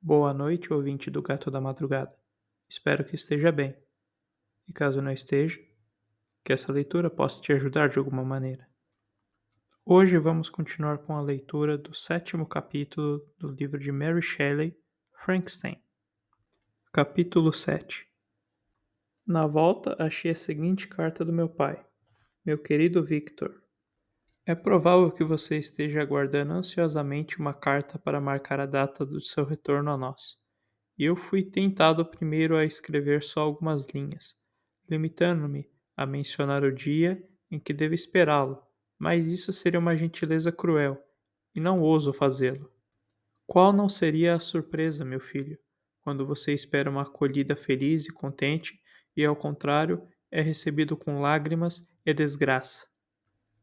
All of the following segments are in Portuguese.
Boa noite, ouvinte do Gato da Madrugada. Espero que esteja bem. E caso não esteja, que essa leitura possa te ajudar de alguma maneira. Hoje vamos continuar com a leitura do 7º capítulo do livro de Mary Shelley, Frankenstein. Capítulo 7. Na volta, achei a seguinte carta do meu pai. Meu querido Victor, é provável que você esteja aguardando ansiosamente uma carta para marcar a data do seu retorno a nós. E eu fui tentado primeiro a escrever só algumas linhas, limitando-me a mencionar o dia em que devo esperá-lo, mas isso seria uma gentileza cruel, e não ouso fazê-lo. Qual não seria a surpresa, meu filho, quando você espera uma acolhida feliz e contente, e ao contrário, é recebido com lágrimas e desgraça?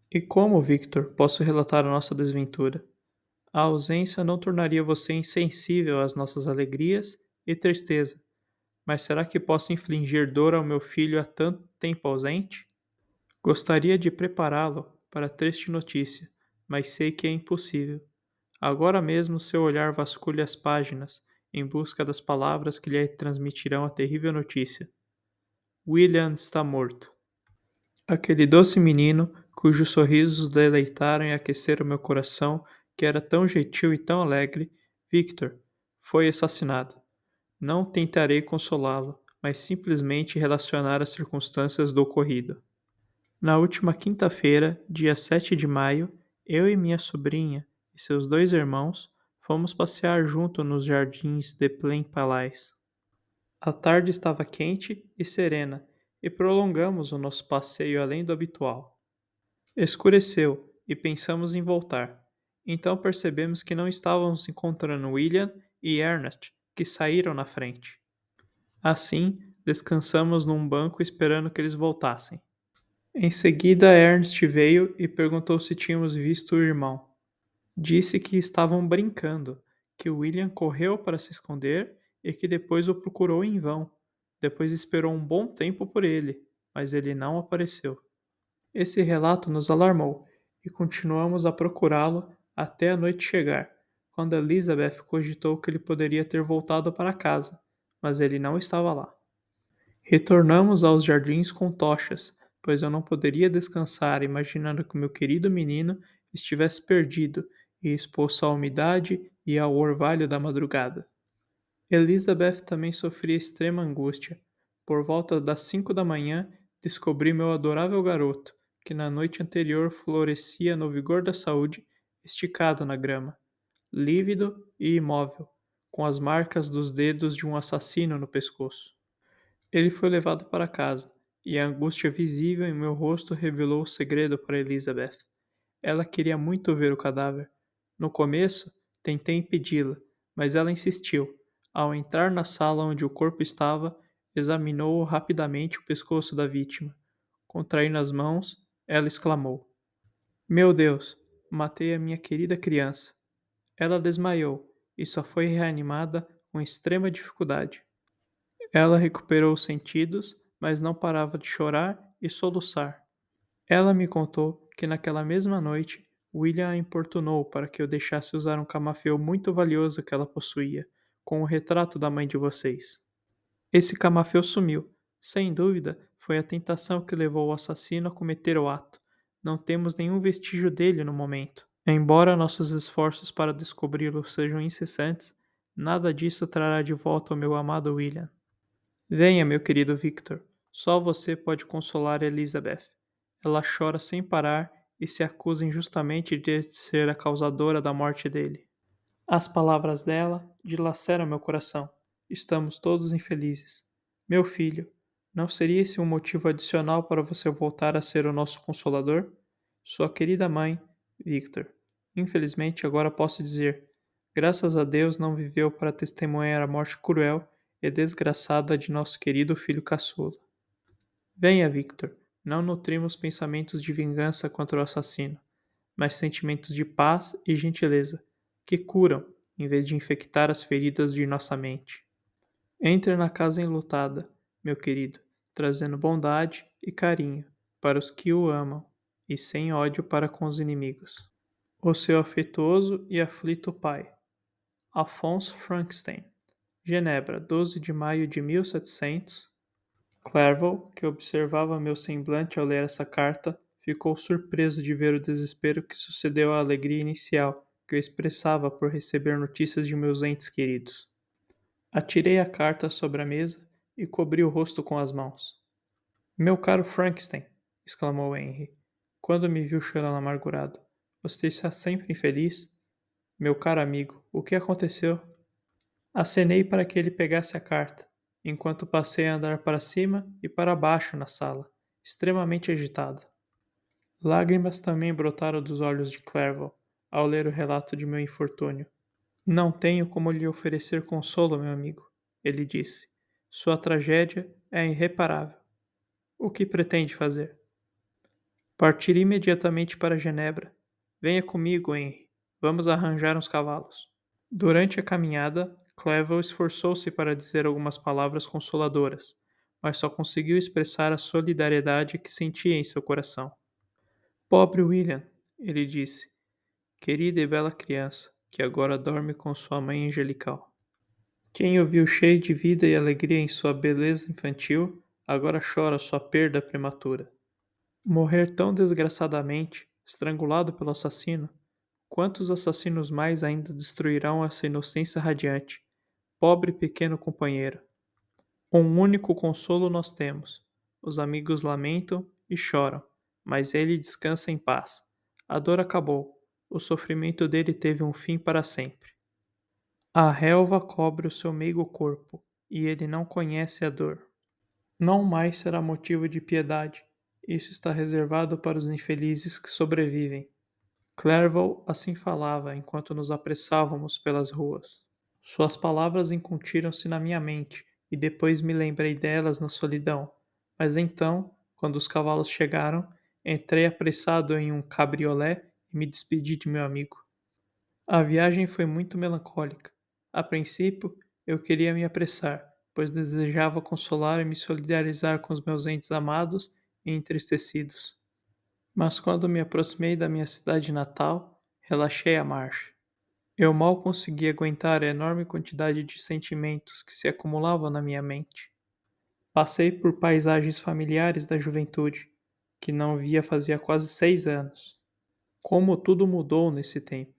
E como, Victor, posso relatar a nossa desventura? A ausência não tornaria você insensível às nossas alegrias e tristeza, mas será que posso infligir dor ao meu filho há tanto tempo ausente? Gostaria de prepará-lo para a triste notícia, mas sei que é impossível. Agora mesmo seu olhar vasculha as páginas, em busca das palavras que lhe transmitirão a terrível notícia. William está morto. Aquele doce menino, cujos sorrisos deleitaram e aqueceram meu coração, que era tão gentil e tão alegre, Victor, foi assassinado. Não tentarei consolá-lo, mas simplesmente relacionar as circunstâncias do ocorrido. Na última quinta-feira, dia 7 de maio, eu e minha sobrinha e seus dois irmãos fomos passear junto nos jardins de Plain Palais. A tarde estava quente e serena, e prolongamos o nosso passeio além do habitual. Escureceu e pensamos em voltar. Então percebemos que não estávamos encontrando William e Ernest, que saíram na frente. Assim, descansamos num banco esperando que eles voltassem. Em seguida, Ernest veio e perguntou se tínhamos visto o irmão. Disse que estavam brincando, que William correu para se esconder e que depois o procurou em vão. Depois esperou um bom tempo por ele, mas ele não apareceu. Esse relato nos alarmou e continuamos a procurá-lo até a noite chegar, quando Elizabeth cogitou que ele poderia ter voltado para casa, mas ele não estava lá. Retornamos aos jardins com tochas, pois eu não poderia descansar imaginando que meu querido menino estivesse perdido e exposto à umidade e ao orvalho da madrugada. Elizabeth também sofria extrema angústia. Por volta das 5 da manhã, descobri meu adorável garoto, que na noite anterior florescia no vigor da saúde, esticado na grama, lívido e imóvel, com as marcas dos dedos de um assassino no pescoço. Ele foi levado para casa, e a angústia visível em meu rosto revelou o segredo para Elizabeth. Ela queria muito ver o cadáver. No começo, tentei impedi-la, mas ela insistiu. Ao entrar na sala onde o corpo estava, examinou rapidamente o pescoço da vítima. Contraindo as mãos, ela exclamou: Meu Deus, matei a minha querida criança. Ela desmaiou e só foi reanimada com extrema dificuldade. Ela recuperou os sentidos, mas não parava de chorar e soluçar. Ela me contou que naquela mesma noite, William a importunou para que eu deixasse usar um camafeu muito valioso que ela possuía, com o retrato da mãe de vocês. Esse camafeu sumiu. Sem dúvida, foi a tentação que levou o assassino a cometer o ato. Não temos nenhum vestígio dele no momento. Embora nossos esforços para descobri-lo sejam incessantes, nada disso trará de volta o meu amado William. Venha, meu querido Victor. Só você pode consolar Elizabeth. Ela chora sem parar e se acusa injustamente de ser a causadora da morte dele. As palavras dela dilaceram meu coração. Estamos todos infelizes. Meu filho, não seria esse um motivo adicional para você voltar a ser o nosso consolador? Sua querida mãe, Victor. Infelizmente, agora posso dizer: graças a Deus não viveu para testemunhar a morte cruel e desgraçada de nosso querido filho caçula. Venha, Victor. Não nutrimos pensamentos de vingança contra o assassino, mas sentimentos de paz e gentileza, que curam, em vez de infectar as feridas de nossa mente. Entre na casa enlutada, meu querido, trazendo bondade e carinho para os que o amam, e sem ódio para com os inimigos. O seu afetuoso e aflito pai. Alphonse Frankenstein. Genebra, 12 de maio de 1700. Clerval, que observava meu semblante ao ler essa carta, ficou surpreso de ver o desespero que sucedeu à alegria inicial que eu expressava por receber notícias de meus entes queridos. Atirei a carta sobre a mesa e cobri o rosto com as mãos. Meu caro Frankenstein, exclamou Henry, quando me viu chorando amargurado. Você está sempre infeliz? Meu caro amigo, o que aconteceu? Acenei para que ele pegasse a carta, enquanto passei a andar para cima e para baixo na sala, extremamente agitado. Lágrimas também brotaram dos olhos de Clerval ao ler o relato de meu infortúnio. Não tenho como lhe oferecer consolo, meu amigo, ele disse. Sua tragédia é irreparável. O que pretende fazer? Partir imediatamente para Genebra. Venha comigo, Henry. Vamos arranjar uns cavalos. Durante a caminhada, Clevel esforçou-se para dizer algumas palavras consoladoras, mas só conseguiu expressar a solidariedade que sentia em seu coração. Pobre William, ele disse, querida e bela criança, que agora dorme com sua mãe angelical. Quem o viu cheio de vida e alegria em sua beleza infantil, agora chora sua perda prematura. Morrer tão desgraçadamente, estrangulado pelo assassino, quantos assassinos mais ainda destruirão essa inocência radiante? Pobre pequeno companheiro. Um único consolo nós temos. Os amigos lamentam e choram, mas ele descansa em paz. A dor acabou. O sofrimento dele teve um fim para sempre. A relva cobre o seu meigo corpo, e ele não conhece a dor. Não mais será motivo de piedade. Isso está reservado para os infelizes que sobrevivem. Clerval assim falava enquanto nos apressávamos pelas ruas. Suas palavras incutiram-se na minha mente, e depois me lembrei delas na solidão. Mas então, quando os cavalos chegaram, entrei apressado em um cabriolé e me despedi de meu amigo. A viagem foi muito melancólica. A princípio, eu queria me apressar, pois desejava consolar e me solidarizar com os meus entes amados e entristecidos. Mas quando me aproximei da minha cidade natal, relaxei a marcha. Eu mal conseguia aguentar a enorme quantidade de sentimentos que se acumulavam na minha mente. Passei por paisagens familiares da juventude, que não via fazia quase 6 anos. Como tudo mudou nesse tempo.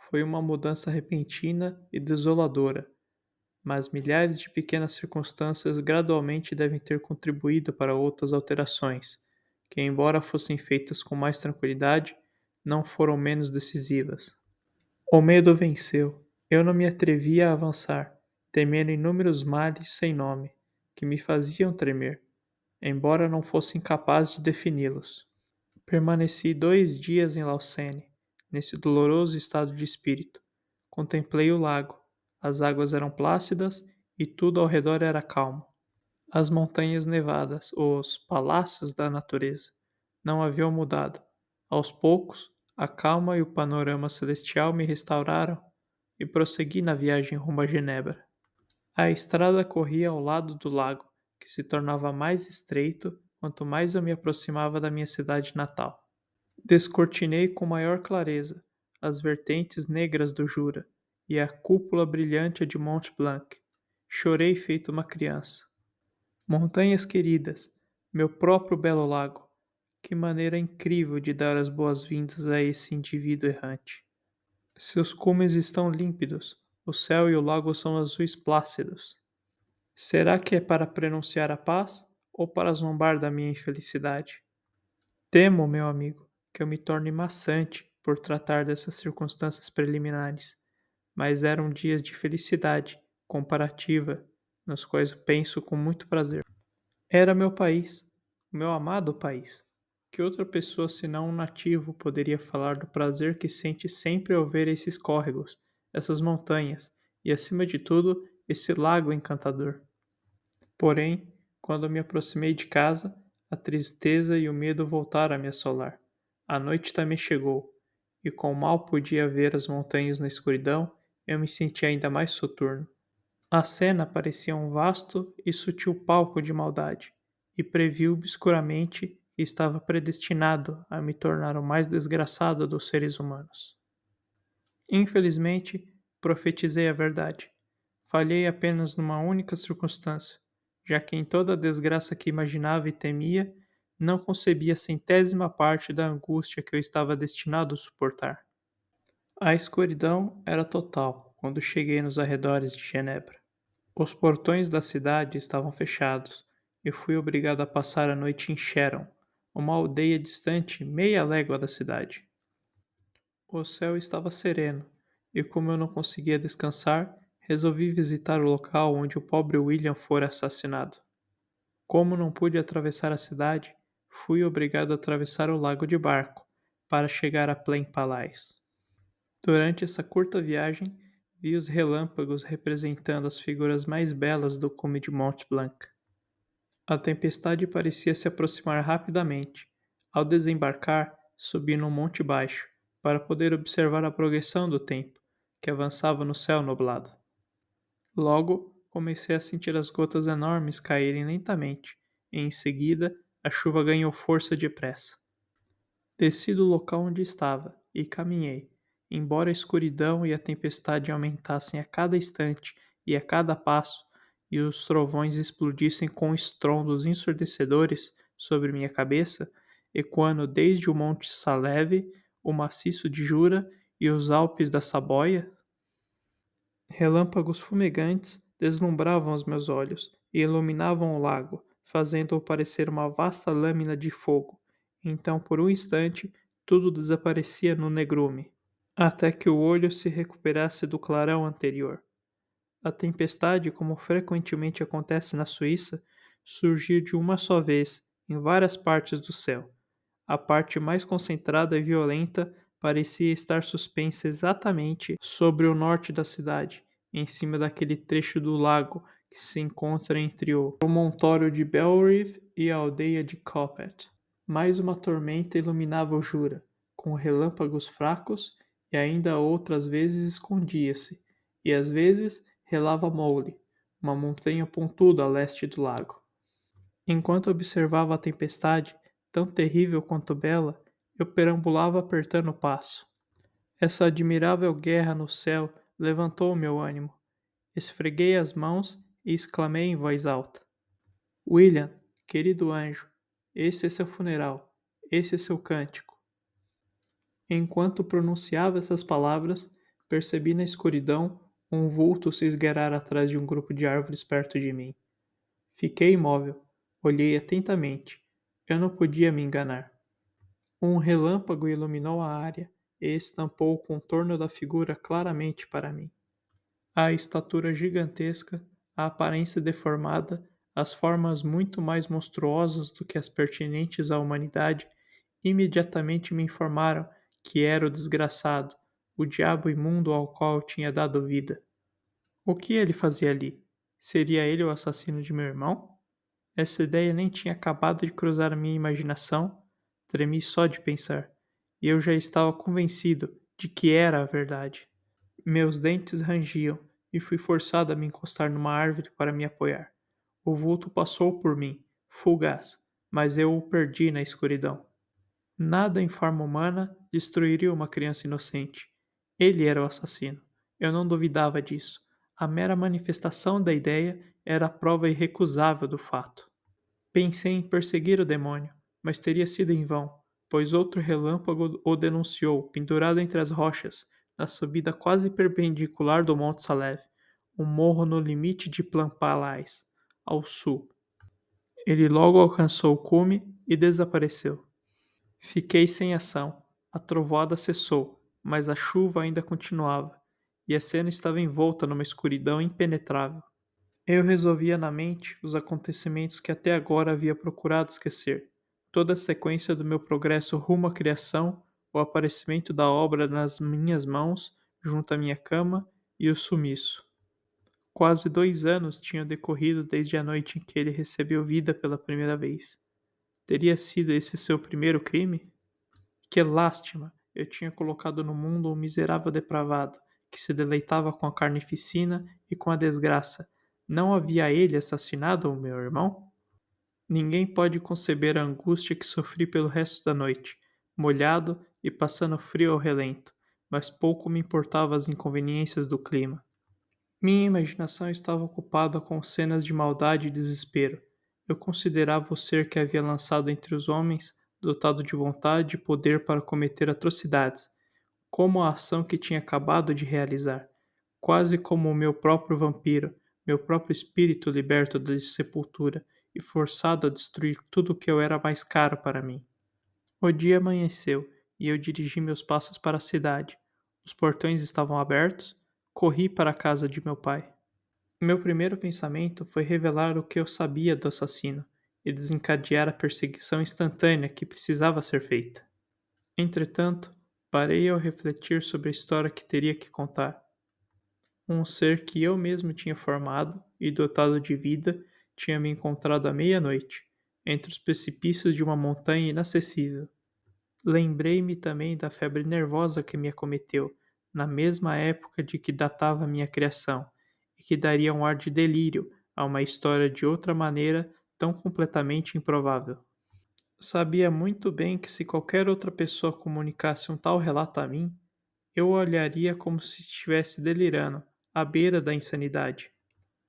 Foi uma mudança repentina e desoladora, mas milhares de pequenas circunstâncias gradualmente devem ter contribuído para outras alterações, que, embora fossem feitas com mais tranquilidade, não foram menos decisivas. O medo venceu. Eu não me atrevia a avançar, temendo inúmeros males sem nome, que me faziam tremer, embora não fosse incapaz de defini-los. Permaneci 2 dias em Lausanne, nesse doloroso estado de espírito. Contemplei o lago. As águas eram plácidas e tudo ao redor era calmo. As montanhas nevadas, os palácios da natureza, não haviam mudado. Aos poucos, a calma e o panorama celestial me restauraram e prossegui na viagem rumo a Genebra. A estrada corria ao lado do lago, que se tornava mais estreito quanto mais eu me aproximava da minha cidade natal. Descortinei com maior clareza as vertentes negras do Jura e a cúpula brilhante de Mont Blanc. Chorei feito uma criança. Montanhas queridas, meu próprio belo lago, que maneira incrível de dar as boas-vindas a esse indivíduo errante. Seus cumes estão límpidos, o céu e o lago são azuis plácidos. Será que é para prenunciar a paz ou para zombar da minha infelicidade? Temo, meu amigo, que eu me torne maçante por tratar dessas circunstâncias preliminares, mas eram dias de felicidade comparativa, nos quais penso com muito prazer. Era meu país, o meu amado país. Que outra pessoa senão um nativo poderia falar do prazer que sente sempre ao ver esses córregos, essas montanhas e, acima de tudo, esse lago encantador? Porém, quando me aproximei de casa, a tristeza e o medo voltaram a me assolar. A noite também chegou, e com mal podia ver as montanhas na escuridão, eu me senti ainda mais soturno. A cena parecia um vasto e sutil palco de maldade, e previ obscuramente que estava predestinado a me tornar o mais desgraçado dos seres humanos. Infelizmente, Profetizei a verdade. Falhei apenas numa única circunstância, já que em toda a desgraça que imaginava e temia, não concebia a centésima parte da angústia que eu estava destinado a suportar. A escuridão era total quando cheguei nos arredores de Genebra. Os portões da cidade estavam fechados e fui obrigado a passar a noite em Sharon, uma aldeia distante meia légua da cidade. O céu estava sereno, e como eu não conseguia descansar, resolvi visitar o local onde o pobre William fora assassinado. Como não pude atravessar a cidade, fui obrigado a atravessar o lago de barco para chegar a Plain Palais. Durante essa curta viagem, vi os relâmpagos representando as figuras mais belas do cume de Mont Blanc. A tempestade parecia se aproximar rapidamente. Ao desembarcar, subi num monte baixo, para poder observar a progressão do tempo, que avançava no céu nublado. Logo, comecei a sentir as gotas enormes caírem lentamente, e em seguida, a chuva ganhou força depressa. Desci do local onde estava e caminhei, embora a escuridão e a tempestade aumentassem a cada instante e a cada passo, e os trovões explodissem com estrondos ensurdecedores sobre minha cabeça, ecoando desde o Monte Saleve, o maciço de Jura e os Alpes da Saboia. Relâmpagos fumegantes deslumbravam os meus olhos e iluminavam o lago, fazendo-o parecer uma vasta lâmina de fogo. Então, por um instante, tudo desaparecia no negrume, até que o olho se recuperasse do clarão anterior. A tempestade, como frequentemente acontece na Suíça, surgiu de uma só vez em várias partes do céu. A parte mais concentrada e violenta parecia estar suspensa exatamente sobre o norte da cidade, em cima daquele trecho do lago que se encontra entre o promontório de Belrive e a aldeia de Coppet. Mais uma tormenta iluminava o Jura, com relâmpagos fracos, e ainda outras vezes escondia-se, e às vezes relava Moule, uma montanha pontuda a leste do lago. Enquanto observava a tempestade, tão terrível quanto bela, eu perambulava apertando o passo. Essa admirável guerra no céu levantou meu ânimo. Esfreguei as mãos e exclamei em voz alta: William, querido anjo, esse é seu funeral, esse é seu cântico. Enquanto pronunciava essas palavras, percebi na escuridão um vulto se esgueirar atrás de um grupo de árvores perto de mim. Fiquei imóvel, olhei atentamente. Eu não podia me enganar. Um relâmpago iluminou a área e estampou o contorno da figura claramente para mim. A estatura gigantesca, a aparência deformada, as formas muito mais monstruosas do que as pertinentes à humanidade, imediatamente me informaram que era o desgraçado, o diabo imundo ao qual eu tinha dado vida. O que ele fazia ali? Seria ele o assassino de meu irmão? Essa ideia nem tinha acabado de cruzar a minha imaginação, tremi só de pensar, e eu já estava convencido de que era a verdade. Meus dentes rangiam e fui forçado a me encostar numa árvore para me apoiar. O vulto passou por mim, fugaz, mas eu o perdi na escuridão. Nada em forma humana destruiria uma criança inocente. Ele era o assassino. Eu não duvidava disso. A mera manifestação da ideia era a prova irrecusável do fato. Pensei em perseguir o demônio, mas teria sido em vão, pois outro relâmpago o denunciou, pendurado entre as rochas, na subida quase perpendicular do Monte Saleve, um morro no limite de Plampalais, ao sul. Ele logo alcançou o cume e desapareceu. Fiquei sem ação. A trovoada cessou, mas a chuva ainda continuava, e a cena estava envolta numa escuridão impenetrável. Eu resolvia na mente os acontecimentos que até agora havia procurado esquecer, toda a sequência do meu progresso rumo à criação, o aparecimento da obra nas minhas mãos, junto à minha cama, e o sumiço. Quase 2 anos tinham decorrido desde a noite em que ele recebeu vida pela primeira vez. Teria sido esse seu primeiro crime? Que lástima! Eu tinha colocado no mundo um miserável depravado, que se deleitava com a carnificina e com a desgraça. Não havia ele assassinado o meu irmão? Ninguém pode conceber a angústia que sofri pelo resto da noite, molhado e passando frio ao relento, mas pouco me importavam as inconveniências do clima. Minha imaginação estava ocupada com cenas de maldade e desespero. Eu considerava o ser que havia lançado entre os homens, dotado de vontade e poder para cometer atrocidades, como a ação que tinha acabado de realizar, quase como o meu próprio vampiro, meu próprio espírito liberto da sepultura e forçado a destruir tudo o que eu era mais caro para mim. O dia amanheceu e eu dirigi meus passos para a cidade. Os portões estavam abertos, corri para a casa de meu pai. Meu primeiro pensamento foi revelar o que eu sabia do assassino e desencadear a perseguição instantânea que precisava ser feita. Entretanto, parei ao refletir sobre a história que teria que contar. Um ser que eu mesmo tinha formado e dotado de vida tinha me encontrado à meia-noite, entre os precipícios de uma montanha inacessível. Lembrei-me também da febre nervosa que me acometeu, na mesma época de que datava minha criação, e que daria um ar de delírio a uma história de outra maneira tão completamente improvável. Sabia muito bem que se qualquer outra pessoa comunicasse um tal relato a mim, eu o olharia como se estivesse delirando, à beira da insanidade.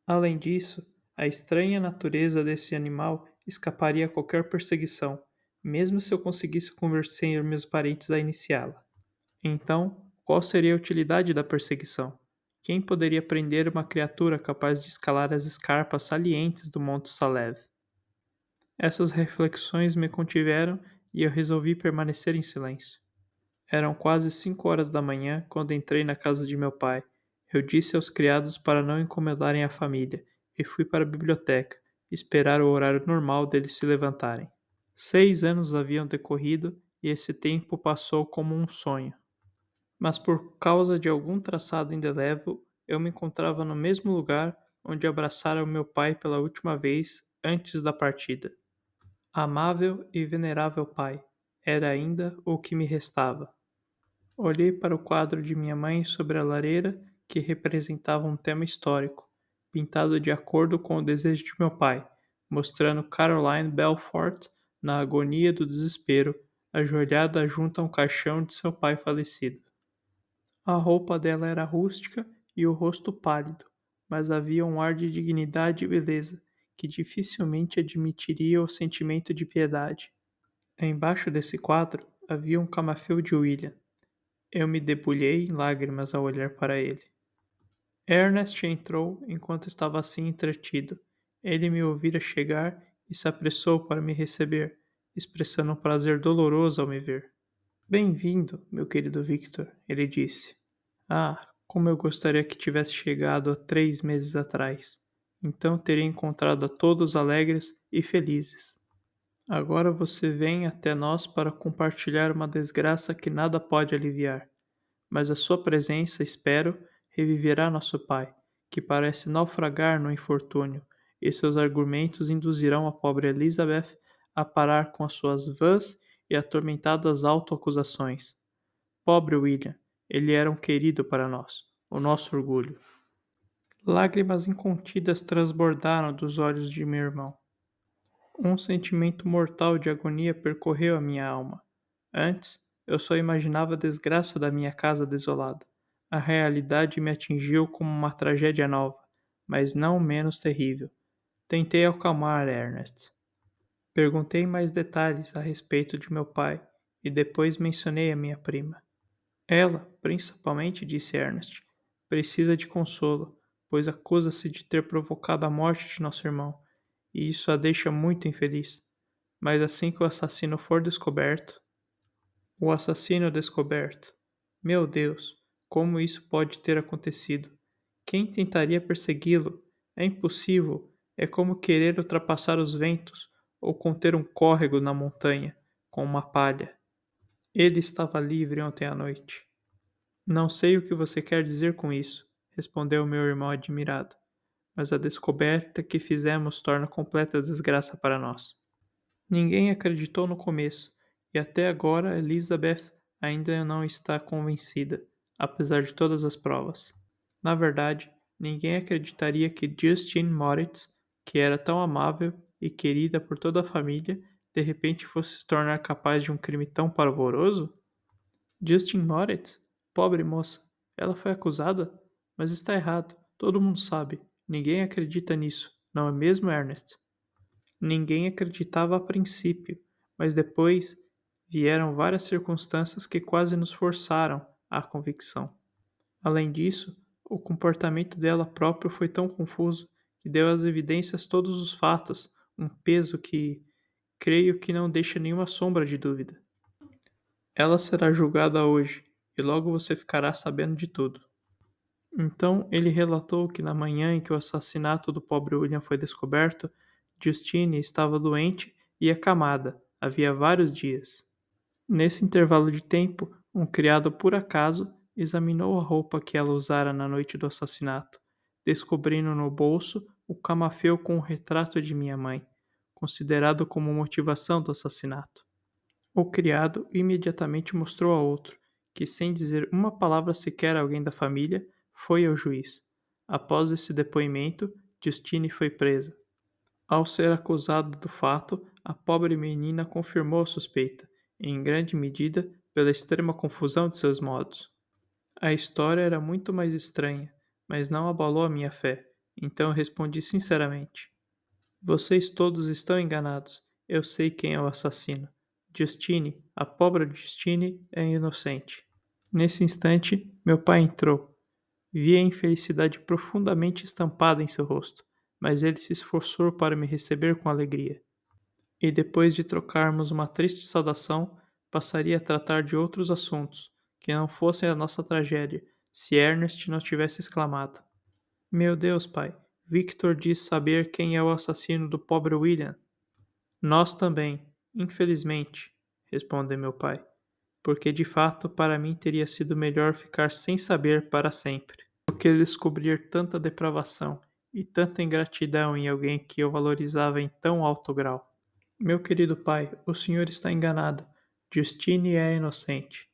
Além disso, a estranha natureza desse animal escaparia a qualquer perseguição, mesmo se eu conseguisse convencer meus parentes a iniciá-la. Então, qual seria a utilidade da perseguição? Quem poderia prender uma criatura capaz de escalar as escarpas salientes do Monte Salev? Essas reflexões me contiveram e eu resolvi permanecer em silêncio. Eram quase 5 horas da manhã quando entrei na casa de meu pai. Eu disse aos criados para não incomodarem a família e fui para a biblioteca, esperar o horário normal deles se levantarem. 6 anos haviam decorrido e esse tempo passou como um sonho. Mas por causa de algum traçado indelével, eu me encontrava no mesmo lugar onde abraçara o meu pai pela última vez antes da partida. Amável e venerável pai, era ainda o que me restava. Olhei para o quadro de minha mãe sobre a lareira, que representava um tema histórico, pintado de acordo com o desejo de meu pai, mostrando Caroline Belfort na agonia do desespero, ajoelhada junto a um caixão de seu pai falecido. A roupa dela era rústica e o rosto pálido, mas havia um ar de dignidade e beleza que dificilmente admitiria o sentimento de piedade. Embaixo desse quadro havia um camafeu de William. Eu me debulhei em lágrimas ao olhar para ele. Ernest entrou enquanto estava assim entretido. Ele me ouvira chegar e se apressou para me receber, expressando um prazer doloroso ao me ver. Bem-vindo, meu querido Victor, ele disse. Ah, como eu gostaria que tivesse chegado há 3 meses atrás. Então teria encontrado a todos alegres e felizes. Agora você vem até nós para compartilhar uma desgraça que nada pode aliviar. Mas a sua presença, espero, reviverá nosso pai, que parece naufragar no infortúnio, e seus argumentos induzirão a pobre Elizabeth a parar com as suas vãs e atormentadas autoacusações. Pobre William, ele era um querido para nós, o nosso orgulho. Lágrimas incontidas transbordaram dos olhos de meu irmão. Um sentimento mortal de agonia percorreu a minha alma. Antes, eu só imaginava a desgraça da minha casa desolada. A realidade me atingiu como uma tragédia nova, mas não menos terrível. Tentei acalmar Ernest. Perguntei mais detalhes a respeito de meu pai e depois mencionei a minha prima. Ela, principalmente, disse Ernest, precisa de consolo, pois acusa-se de ter provocado a morte de nosso irmão, e isso a deixa muito infeliz. Mas assim que o assassino for descoberto, o assassino descoberto. Meu Deus, como isso pode ter acontecido? Quem tentaria persegui-lo? É impossível. É como querer ultrapassar os ventos ou conter um córrego na montanha com uma palha. Ele estava livre ontem à noite. Não sei o que você quer dizer com isso, respondeu meu irmão admirado, mas a descoberta que fizemos torna completa a desgraça para nós. Ninguém acreditou no começo, e até agora Elizabeth ainda não está convencida, apesar de todas as provas. Na verdade, ninguém acreditaria que Justine Moritz, que era tão amável e querida por toda a família, de repente fosse se tornar capaz de um crime tão pavoroso? Justin Moritz? Pobre moça, ela foi acusada? Mas está errado, todo mundo sabe. Ninguém acredita nisso, não é mesmo, Ernest? Ninguém acreditava a princípio, mas depois vieram várias circunstâncias que quase nos forçaram à convicção. Além disso, o comportamento dela próprio foi tão confuso que deu às evidências todos os fatos, um peso que creio que não deixa nenhuma sombra de dúvida. Ela será julgada hoje, e logo você ficará sabendo de tudo. Então ele relatou que na manhã em que o assassinato do pobre William foi descoberto, Justine estava doente e acamada, havia vários dias. Nesse intervalo de tempo, um criado por acaso examinou a roupa que ela usara na noite do assassinato, descobrindo no bolso o camafeu com o retrato de minha mãe, considerado como motivação do assassinato. O criado imediatamente mostrou a outro, que sem dizer uma palavra sequer a alguém da família, foi ao juiz. Após esse depoimento, Justine foi presa. Ao ser acusada do fato, a pobre menina confirmou a suspeita, em grande medida pela extrema confusão de seus modos. A história era muito mais estranha, mas não abalou a minha fé, então eu respondi sinceramente: vocês todos estão enganados. Eu sei quem é o assassino. Justine, a pobre Justine, é inocente. Nesse instante, meu pai entrou. Vi a infelicidade profundamente estampada em seu rosto, mas ele se esforçou para me receber com alegria. E depois de trocarmos uma triste saudação, passaria a tratar de outros assuntos, que não fossem a nossa tragédia, se Ernest não tivesse exclamado: meu Deus, pai, Victor diz saber quem é o assassino do pobre William. Nós também, infelizmente, respondeu meu pai, porque de fato para mim teria sido melhor ficar sem saber para sempre, do que descobrir tanta depravação e tanta ingratidão em alguém que eu valorizava em tão alto grau. Meu querido pai, o senhor está enganado. Justine é inocente.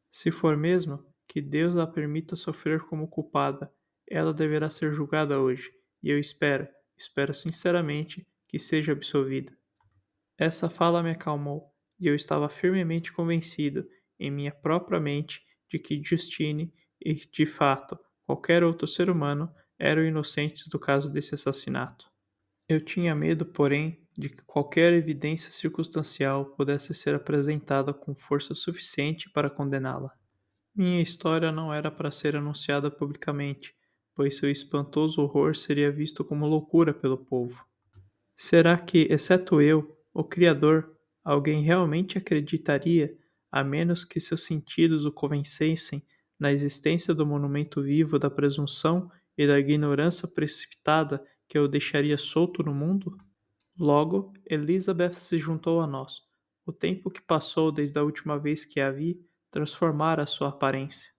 Se for mesmo, que Deus a permita sofrer como culpada. Ela deverá ser julgada hoje, e eu espero sinceramente que seja absolvida. Essa fala me acalmou, e eu estava firmemente convencido, em minha própria mente, de que Justine e, de fato, qualquer outro ser humano eram inocentes do caso desse assassinato. Eu tinha medo, porém, de que qualquer evidência circunstancial pudesse ser apresentada com força suficiente para condená-la. Minha história não era para ser anunciada publicamente, pois seu espantoso horror seria visto como loucura pelo povo. Será que, exceto eu, o Criador, alguém realmente acreditaria, a menos que seus sentidos o convencessem, na existência do monumento vivo da presunção e da ignorância precipitada que eu deixaria solto no mundo? Logo, Elizabeth se juntou a nós. O tempo que passou desde a última vez que a vi transformara sua aparência.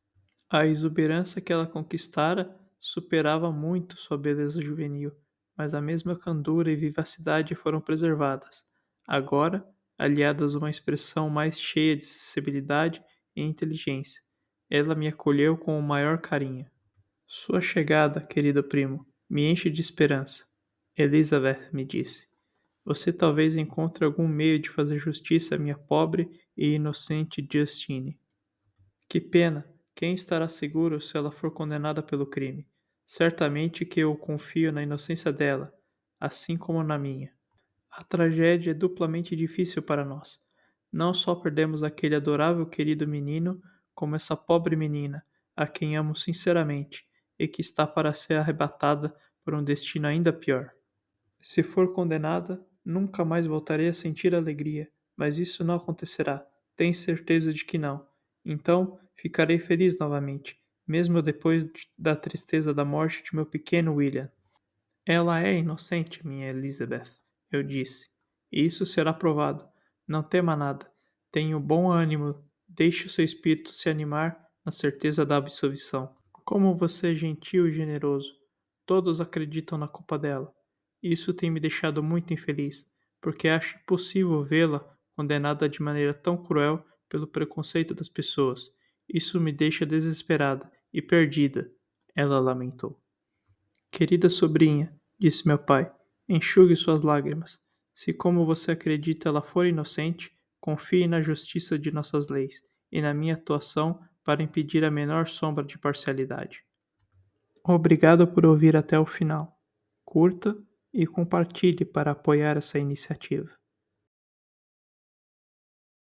A exuberância que ela conquistara superava muito sua beleza juvenil, mas a mesma candura e vivacidade foram preservadas, agora aliadas a uma expressão mais cheia de sensibilidade e inteligência. Ela me acolheu com o maior carinho. Sua chegada, querido primo, me enche de esperança. Elizabeth me disse. Você talvez encontre algum meio de fazer justiça à minha pobre e inocente Justine. Que pena! Quem estará seguro se ela for condenada pelo crime? Certamente que eu confio na inocência dela, assim como na minha. A tragédia é duplamente difícil para nós. Não só perdemos aquele adorável querido menino, como essa pobre menina, a quem amo sinceramente, e que está para ser arrebatada por um destino ainda pior. Se for condenada, nunca mais voltarei a sentir alegria, mas isso não acontecerá. Tenho certeza de que não. Então, ficarei feliz novamente, mesmo depois da tristeza da morte de meu pequeno William. Ela é inocente, minha Elizabeth, eu disse. E isso será provado. Não tema nada. Tenha bom ânimo. Deixe o seu espírito se animar na certeza da absolvição. Como você é gentil e generoso. Todos acreditam na culpa dela. Isso tem me deixado muito infeliz, porque acho impossível vê-la condenada de maneira tão cruel pelo preconceito das pessoas. Isso me deixa desesperada e perdida, ela lamentou. Querida sobrinha, disse meu pai, enxugue suas lágrimas. Se, como você acredita, ela for inocente, confie na justiça de nossas leis e na minha atuação para impedir a menor sombra de parcialidade. Obrigado por ouvir até o final. Curta e compartilhe para apoiar essa iniciativa.